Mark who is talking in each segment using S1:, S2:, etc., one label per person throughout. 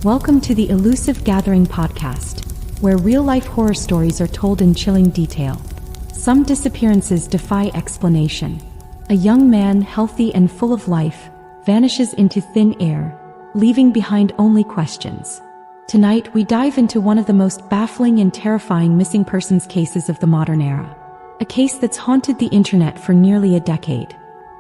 S1: Welcome to the Illusive Gathering podcast, where real-life horror stories are told in chilling detail. Some disappearances defy explanation. A young man, healthy and full of life, vanishes into thin air, leaving behind only questions. Tonight, we dive into one of the most baffling and terrifying missing persons cases of the modern era. A case that's haunted the internet for nearly a decade.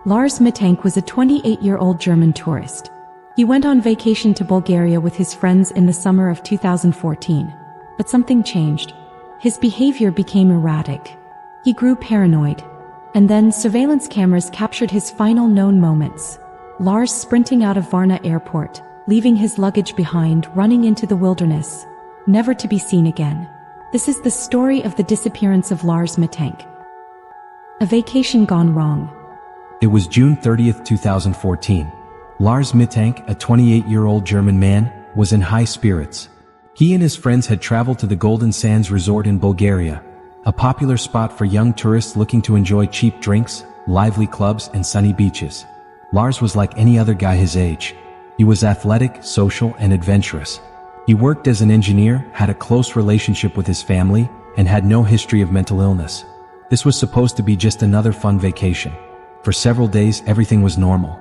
S1: Lars Mittank was a 28-year-old German tourist. He went on vacation to Bulgaria with his friends in the summer of 2014. But something changed. His behavior became erratic. He grew paranoid. And then surveillance cameras captured his final known moments. Lars sprinting out of Varna airport, leaving his luggage behind, running into the wilderness, never to be seen again. This is the story of the disappearance of Lars Mittank. A vacation gone wrong.
S2: It was June 30th, 2014. Lars Mittank, a 28-year-old German man, was in high spirits. He and his friends had traveled to the Golden Sands Resort in Bulgaria, a popular spot for young tourists looking to enjoy cheap drinks, lively clubs, and sunny beaches. Lars was like any other guy his age. He was athletic, social, and adventurous. He worked as an engineer, had a close relationship with his family, and had no history of mental illness. This was supposed to be just another fun vacation. For several days, everything was normal.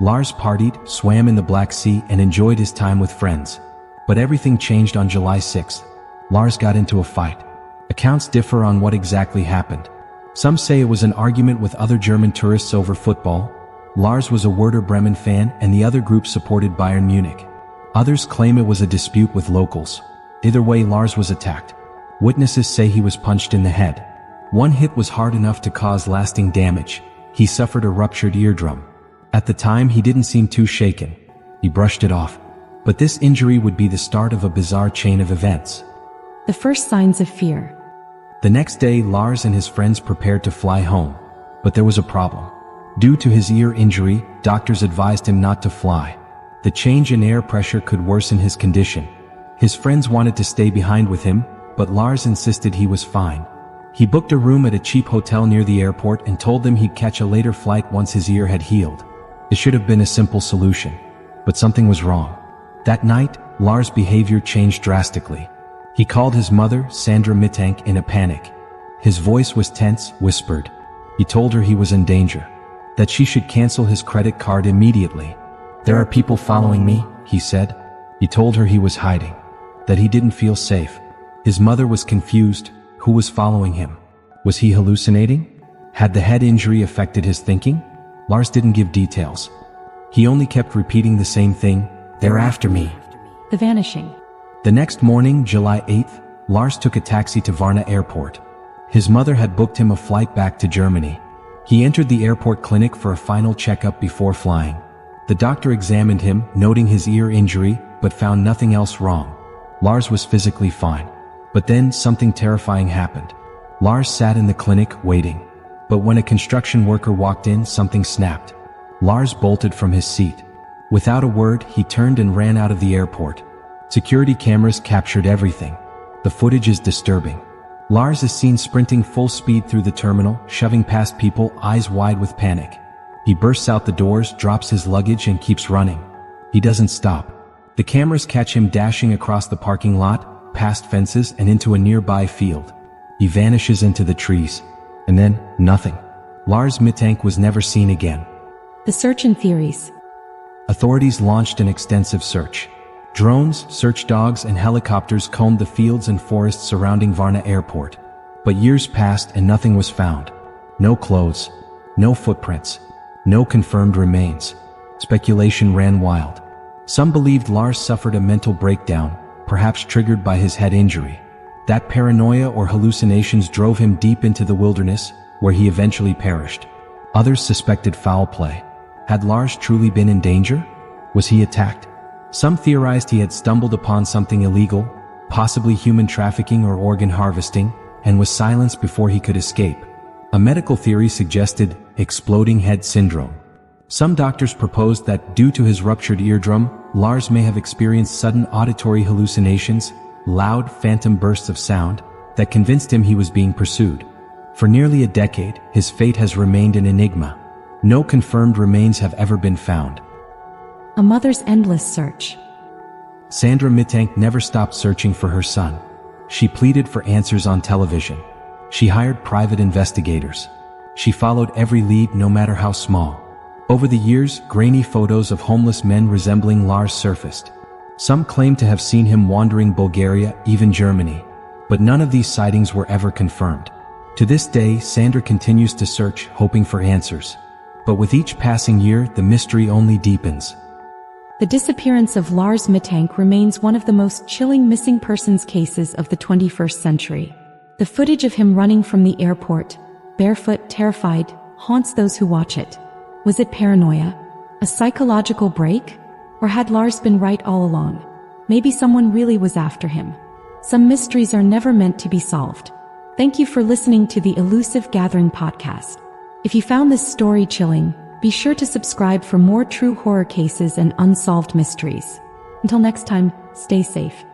S2: Lars partied, swam in the Black Sea, and enjoyed his time with friends. But everything changed on July 6th. Lars got into a fight. Accounts differ on what exactly happened. Some say it was an argument with other German tourists over football. Lars was a Werder Bremen fan and the other group supported Bayern Munich. Others claim it was a dispute with locals. Either way, Lars was attacked. Witnesses say he was punched in the head. One hit was hard enough to cause lasting damage. He suffered a ruptured eardrum. At the time, he didn't seem too shaken. He brushed it off. But this injury would be the start of a bizarre chain of events.
S1: The first signs of fear.
S2: The next day, Lars and his friends prepared to fly home. But there was a problem. Due to his ear injury, doctors advised him not to fly. The change in air pressure could worsen his condition. His friends wanted to stay behind with him, but Lars insisted he was fine. He booked a room at a cheap hotel near the airport and told them he'd catch a later flight once his ear had healed. It should have been a simple solution. But something was wrong. That night, Lars' behavior changed drastically. He called his mother, Sandra Mittank, in a panic. His voice was tense, whispered. He told her he was in danger, that she should cancel his credit card immediately. "There are people following me," he said. He told her he was hiding, that he didn't feel safe. His mother was confused. Who was following him? Was he hallucinating? Had the head injury affected his thinking? Lars didn't give details. He only kept repeating the same thing, "They're after me."
S1: The vanishing.
S2: The next morning, July 8th, Lars took a taxi to Varna airport. His mother had booked him a flight back to Germany. He entered the airport clinic for a final checkup before flying. The doctor examined him, noting his ear injury, but found nothing else wrong. Lars was physically fine. But then something terrifying happened. Lars sat in the clinic, waiting. But when a construction worker walked in, something snapped. Lars bolted from his seat. Without a word, he turned and ran out of the airport. Security cameras captured everything. The footage is disturbing. Lars is seen sprinting full speed through the terminal, shoving past people, eyes wide with panic. He bursts out the doors, drops his luggage, and keeps running. He doesn't stop. The cameras catch him dashing across the parking lot, past fences, and into a nearby field. He vanishes into the trees. And then, nothing. Lars Mittank was never seen again.
S1: The search and theories.
S2: Authorities launched an extensive search. Drones, search dogs, and helicopters combed the fields and forests surrounding Varna airport. But years passed and nothing was found. No clothes, no footprints, no confirmed remains. Speculation ran wild. Some believed Lars suffered a mental breakdown, perhaps triggered by his head injury. That paranoia or hallucinations drove him deep into the wilderness, where he eventually perished. Others suspected foul play. Had Lars truly been in danger? Was he attacked? Some theorized he had stumbled upon something illegal, possibly human trafficking or organ harvesting, and was silenced before he could escape. A medical theory suggested exploding head syndrome. Some doctors proposed that due to his ruptured eardrum, Lars may have experienced sudden auditory hallucinations, loud phantom bursts of sound, that convinced him he was being pursued. For nearly a decade, his fate has remained an enigma. No confirmed remains have ever been found.
S1: A mother's endless search.
S2: Sandra Mittank never stopped searching for her son. She pleaded for answers on television. She hired private investigators. She followed every lead, no matter how small. Over the years, grainy photos of homeless men resembling Lars surfaced. Some claimed to have seen him wandering Bulgaria, even Germany. But none of these sightings were ever confirmed. To this day, Sandra continues to search, hoping for answers. But with each passing year, the mystery only deepens.
S1: The disappearance of Lars Mittank remains one of the most chilling missing persons cases of the 21st century. The footage of him running from the airport, barefoot, terrified, haunts those who watch it. Was it paranoia? A psychological break? Or had Lars been right all along? Maybe someone really was after him. Some mysteries are never meant to be solved. Thank you for listening to the Illusive Gathering podcast. If you found this story chilling, be sure to subscribe for more true horror cases and unsolved mysteries. Until next time, stay safe.